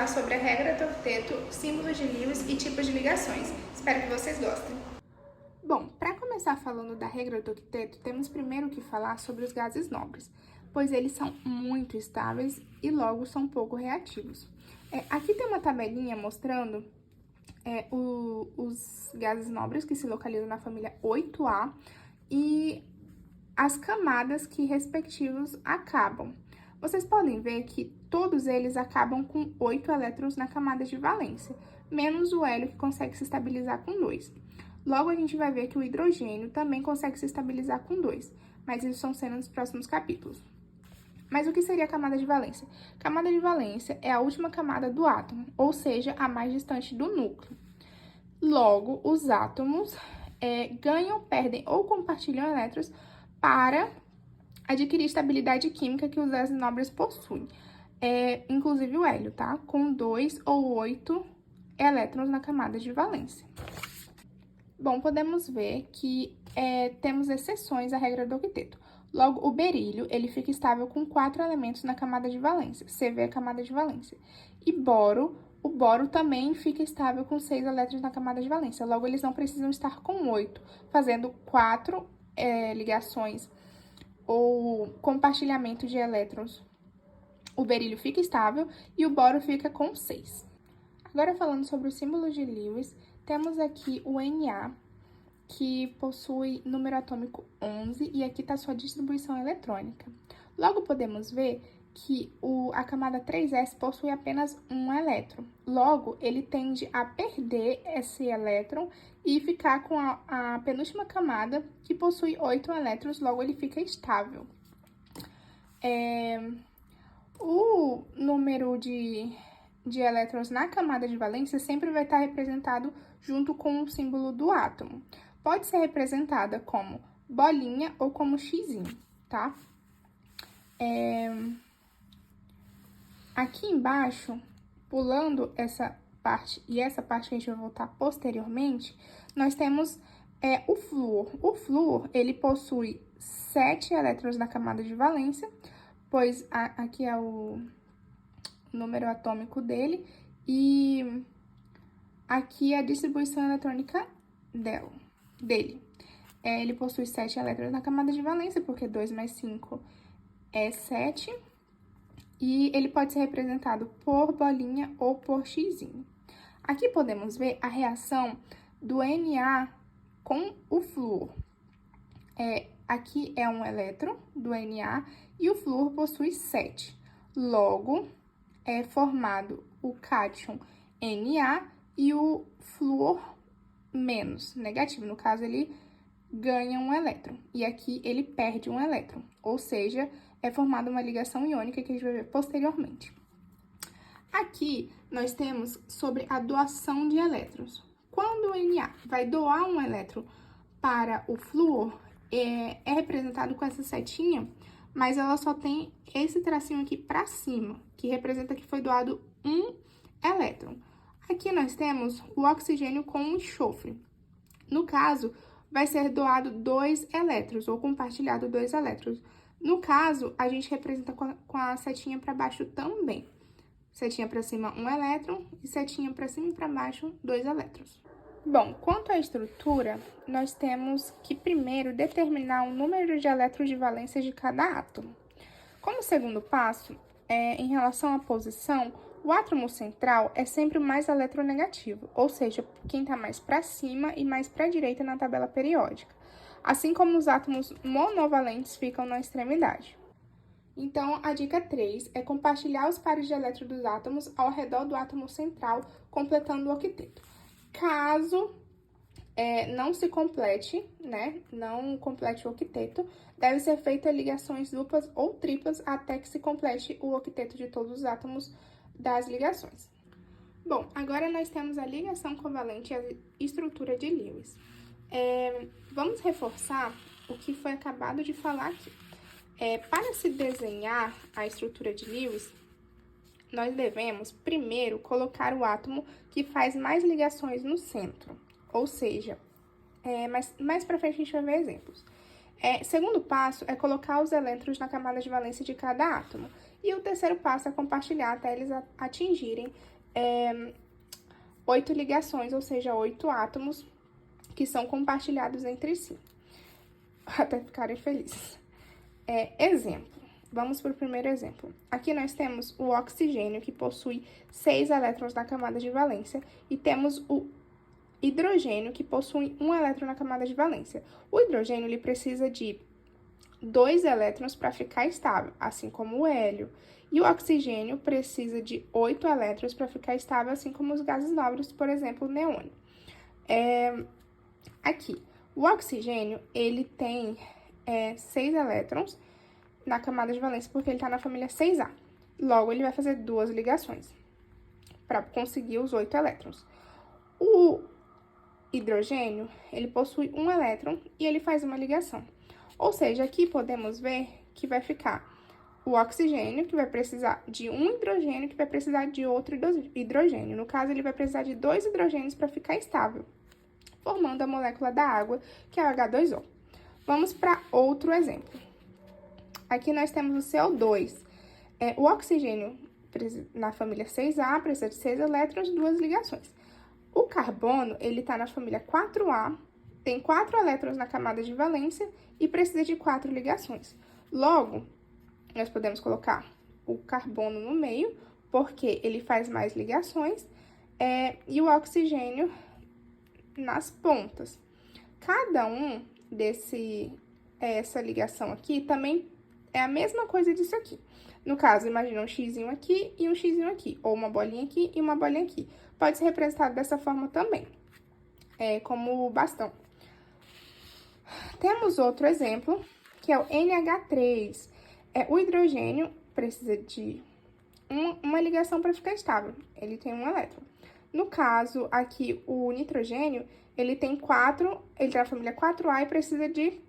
falar sobre a regra do octeto, símbolos de Lewis e tipos de ligações. Espero que vocês gostem. Bom, para começar falando da regra do octeto, temos primeiro que falar sobre os gases nobres, pois eles são muito estáveis e logo são pouco reativos. Aqui tem uma tabelinha mostrando os gases nobres que se localizam na família 8A e as camadas que respectivos acabam. Vocês podem ver que todos eles acabam com 8 elétrons na camada de valência, menos o hélio que consegue se estabilizar com 2. Logo, a gente vai ver que o hidrogênio também consegue se estabilizar com 2, mas isso são cenas nos próximos capítulos. Mas o que seria a camada de valência? Camada de valência é a última camada do átomo, ou seja, a mais distante do núcleo. Logo, os átomos ganham, perdem ou compartilham elétrons para adquirir estabilidade química que os gases nobres possuem, inclusive o hélio, tá? Com 2 ou 8 elétrons na camada de valência. Bom, podemos ver que temos exceções à regra do octeto. Logo, o berílio, ele fica estável com 4 elementos na camada de valência, CV é a camada de valência. E o boro também fica estável com 6 elétrons na camada de valência. Logo, eles não precisam estar com 8, fazendo 4 ligações ou compartilhamento de elétrons. O berílio fica estável e o boro fica com 6. Agora, falando sobre o símbolo de Lewis, temos aqui o Na, que possui número atômico 11, e aqui está sua distribuição eletrônica. Logo, podemos ver que a camada 3s possui apenas um elétron. Logo, ele tende a perder esse elétron e ficar com a penúltima camada, que possui 8 elétrons, logo ele fica estável. O número de elétrons na camada de valência sempre vai estar representado junto com o símbolo do átomo. Pode ser representada como bolinha ou como xizinho, tá? Aqui embaixo, pulando essa parte e essa parte que a gente vai voltar posteriormente, nós temos o flúor. O flúor, ele possui 7 elétrons na camada de valência, pois aqui é o número atômico dele, e aqui é a distribuição eletrônica dele. Ele possui 7 elétrons na camada de valência, porque 2 mais 5 é 7, e ele pode ser representado por bolinha ou por xizinho. Aqui podemos ver a reação do Na com o flúor. Aqui é um elétron do Na e o flúor possui 7. Logo, é formado o cátion Na e o flúor menos, negativo. No caso, ele ganha um elétron. E aqui ele perde um elétron. Ou seja, é formada uma ligação iônica que a gente vai ver posteriormente. Aqui, nós temos sobre a doação de elétrons. Quando o Na vai doar um elétron para o flúor, é representado com essa setinha, mas ela só tem esse tracinho aqui para cima, que representa que foi doado um elétron. Aqui nós temos o oxigênio com o enxofre. No caso, vai ser doado 2 elétrons, ou compartilhado 2 elétrons. No caso, a gente representa com a setinha para baixo também. Setinha para cima, 1 elétron, e setinha para cima e para baixo, 2 elétrons. Bom, quanto à estrutura, nós temos que primeiro determinar o número de elétrons de valência de cada átomo. Como segundo passo, em relação à posição, o átomo central é sempre o mais eletronegativo, ou seja, quem está mais para cima e mais para a direita na tabela periódica, assim como os átomos monovalentes ficam na extremidade. Então, a dica 3 é compartilhar os pares de elétrons dos átomos ao redor do átomo central, completando o octeto. Caso não se complete, né, não complete o octeto, deve ser feita ligações duplas ou triplas até que se complete o octeto de todos os átomos das ligações. Bom, agora nós temos a ligação covalente e a estrutura de Lewis. Vamos reforçar o que foi acabado de falar aqui. Para se desenhar a estrutura de Lewis, nós devemos primeiro colocar o átomo que faz mais ligações no centro, ou seja, mais para frente a gente vai ver exemplos. Segundo passo é colocar os elétrons na camada de valência de cada átomo, e o terceiro passo é compartilhar até eles atingirem 8 ligações, ou seja, 8 átomos que são compartilhados entre si, até ficarem felizes. Exemplo, vamos para o primeiro exemplo. Aqui nós temos o oxigênio, que possui 6 elétrons na camada de valência, e temos o hidrogênio, que possui 1 elétron na camada de valência. O hidrogênio ele precisa de 2 elétrons para ficar estável, assim como o hélio. E o oxigênio precisa de 8 elétrons para ficar estável, assim como os gases nobres, por exemplo, o neônio. Aqui, o oxigênio, ele tem 6 elétrons na camada de valência, porque ele está na família 6A. Logo, ele vai fazer 2 ligações para conseguir os 8 elétrons. O hidrogênio, ele possui 1 elétron e ele faz uma ligação. Ou seja, aqui podemos ver que vai ficar o oxigênio, que vai precisar de um hidrogênio, que vai precisar de outro hidrogênio. No caso, ele vai precisar de 2 hidrogênios para ficar estável, formando a molécula da água, que é o H2O. Vamos para outro exemplo. Aqui nós temos o CO2. O oxigênio, na família 6A, precisa de 6 elétrons e 2 ligações. O carbono, ele está na família 4A, tem 4 elétrons na camada de valência e precisa de 4 ligações. Logo, nós podemos colocar o carbono no meio, porque ele faz mais ligações, e o oxigênio nas pontas. Cada um essa ligação aqui também é a mesma coisa disso aqui. No caso, imagina um xizinho aqui e um xizinho aqui, ou uma bolinha aqui e uma bolinha aqui. Pode ser representado dessa forma também, como bastão. Temos outro exemplo, que é o NH3. O hidrogênio precisa de uma ligação para ficar estável, ele tem 1 elétron. No caso, aqui, o nitrogênio, ele tem ele tá na família 4A e precisa de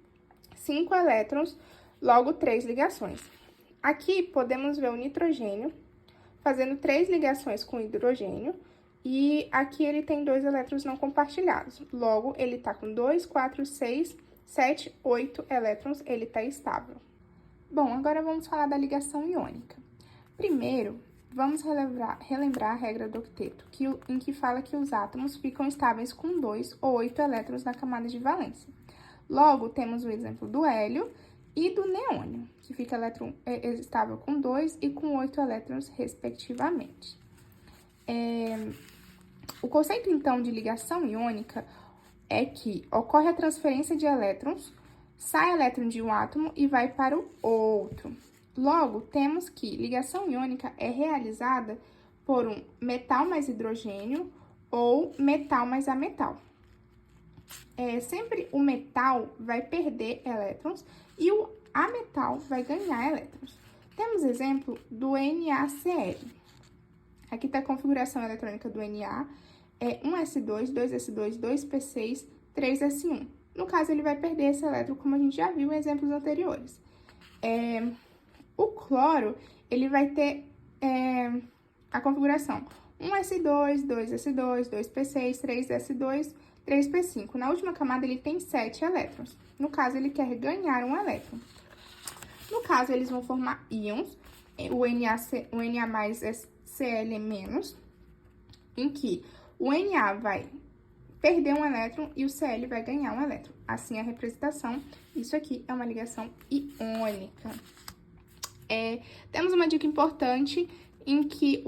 5 elétrons, logo 3 ligações. Aqui, podemos ver o nitrogênio fazendo 3 ligações com o hidrogênio, e aqui ele tem 2 elétrons não compartilhados. Logo, ele tá com 2, 4, 6, 7, 8 elétrons, ele tá estável. Bom, agora vamos falar da ligação iônica. Primeiro, vamos relembrar a regra do octeto, em que fala que os átomos ficam estáveis com 2 ou 8 elétrons na camada de valência. Logo, temos o exemplo do hélio e do neônio, que fica estável com 2 e com 8 elétrons, respectivamente. O conceito, então, de ligação iônica é que ocorre a transferência de elétrons, sai elétron de um átomo e vai para o outro. Logo, temos que ligação iônica é realizada por um metal mais hidrogênio ou metal mais ametal. Sempre o metal vai perder elétrons e o ametal vai ganhar elétrons. Temos exemplo do NaCl. Aqui está a configuração eletrônica do Na, 1s2, 2s2, 2p6, 3s1. No caso, ele vai perder esse elétron, como a gente já viu em exemplos anteriores. O cloro, ele vai ter a configuração 1s2, 2s2, 2p6, 3s2, 3p5. Na última camada, ele tem 7 elétrons. No caso, ele quer ganhar um elétron. No caso, eles vão formar íons, o Na mais é Cl-, em que o Na vai perder um elétron e o Cl vai ganhar um elétron. Assim, a representação, isso aqui é uma ligação iônica. Temos uma dica importante em que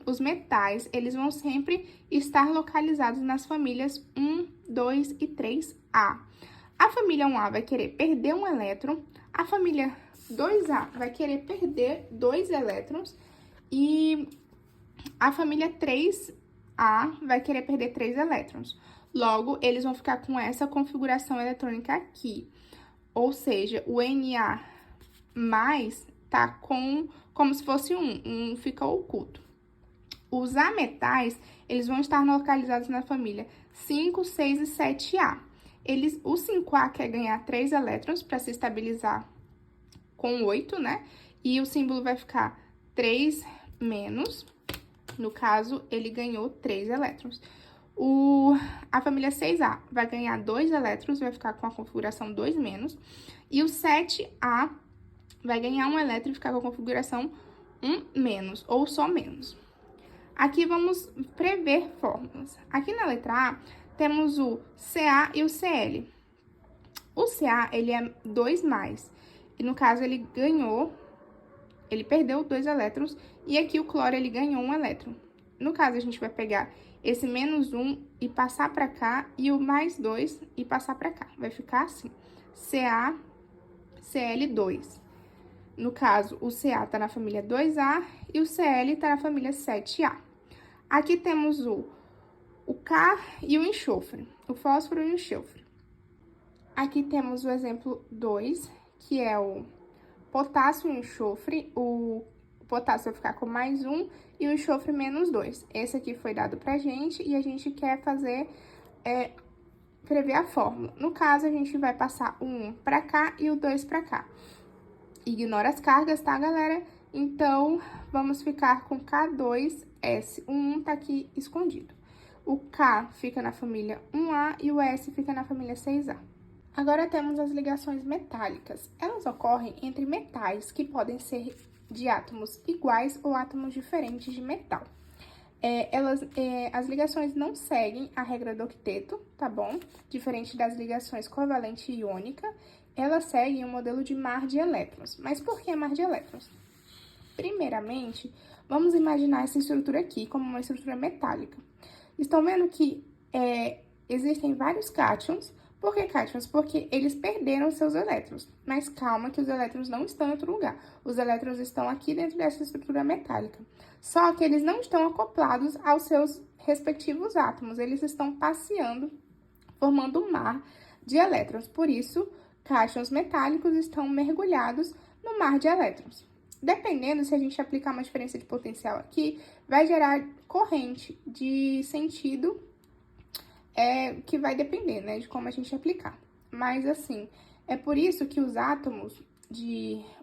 os metais, eles vão sempre estar localizados nas famílias 1, 2 e 3A. A família 1A vai querer perder um elétron, a família 2A vai querer perder 2 elétrons e a família 3A vai querer perder 3 elétrons. Logo, eles vão ficar com essa configuração eletrônica aqui. Ou seja, o Na mais tá como se fosse um fica oculto. Os ametais, eles vão estar localizados na família 5, 6 e 7A. O 5A quer ganhar 3 elétrons para se estabilizar com 8, né? E o símbolo vai ficar 3 menos. No caso, ele ganhou 3 elétrons. A família 6A vai ganhar 2 elétrons, vai ficar com a configuração 2 menos. E o 7A vai ganhar 1 elétron e ficar com a configuração 1 menos, ou só menos. Aqui vamos prever fórmulas. Aqui na letra A, temos o Ca e o Cl. O Ca, ele é 2+, e no caso ele perdeu 2 elétrons, e aqui o cloro, ele ganhou 1 elétron. No caso, a gente vai pegar esse -1 e passar para cá, e o +2 e passar para cá. Vai ficar assim, CaCl2. No caso, o Ca tá na família 2A e o Cl tá na família 7A. Aqui temos o K e o enxofre, o fósforo e o enxofre. Aqui temos o exemplo 2, que é o potássio e o enxofre. O potássio vai ficar com +1 e o enxofre -2. Esse aqui foi dado pra gente e a gente quer fazer, prever a fórmula. No caso, a gente vai passar o 1 pra cá e o 2 pra cá. Ignora as cargas, tá, galera? Então, vamos ficar com K2S. O 1 tá aqui escondido. O K fica na família 1A e o S fica na família 6A. Agora temos as ligações metálicas. Elas ocorrem entre metais que podem ser de átomos iguais ou átomos diferentes de metal. As ligações não seguem a regra do octeto, tá bom? Diferente das ligações covalente e iônica, elas seguem o modelo de mar de elétrons. Mas por que mar de elétrons? Primeiramente, vamos imaginar essa estrutura aqui como uma estrutura metálica. Estão vendo que existem vários cátions. Por que cátions? Porque eles perderam seus elétrons. Mas calma que os elétrons não estão em outro lugar. Os elétrons estão aqui dentro dessa estrutura metálica. Só que eles não estão acoplados aos seus respectivos átomos. Eles estão passeando, formando um mar de elétrons. Por isso, cátions metálicos estão mergulhados no mar de elétrons. Dependendo, se a gente aplicar uma diferença de potencial aqui, vai gerar corrente de sentido, que vai depender, né, de como a gente aplicar. Mas, assim, é por isso que os átomos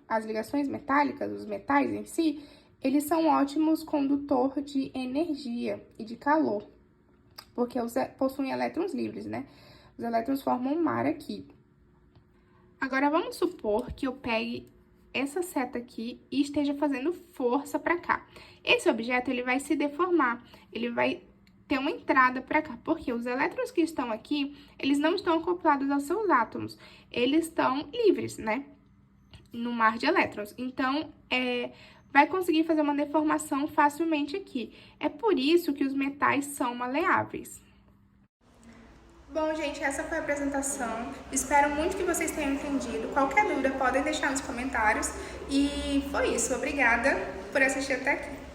as ligações metálicas, os metais em si, eles são ótimos condutor de energia e de calor, porque possuem elétrons livres, né? Os elétrons formam um mar aqui. Agora, vamos supor que eu pegue essa seta aqui e esteja fazendo força para cá. Esse objeto, ele vai se deformar, ele vai ter uma entrada para cá, porque os elétrons que estão aqui, eles não estão acoplados aos seus átomos, eles estão livres, né, no mar de elétrons. Então, vai conseguir fazer uma deformação facilmente aqui. É por isso que os metais são maleáveis. Bom, gente, essa foi a apresentação. Espero muito que vocês tenham entendido. Qualquer dúvida, podem deixar nos comentários. E foi isso. Obrigada por assistir até aqui.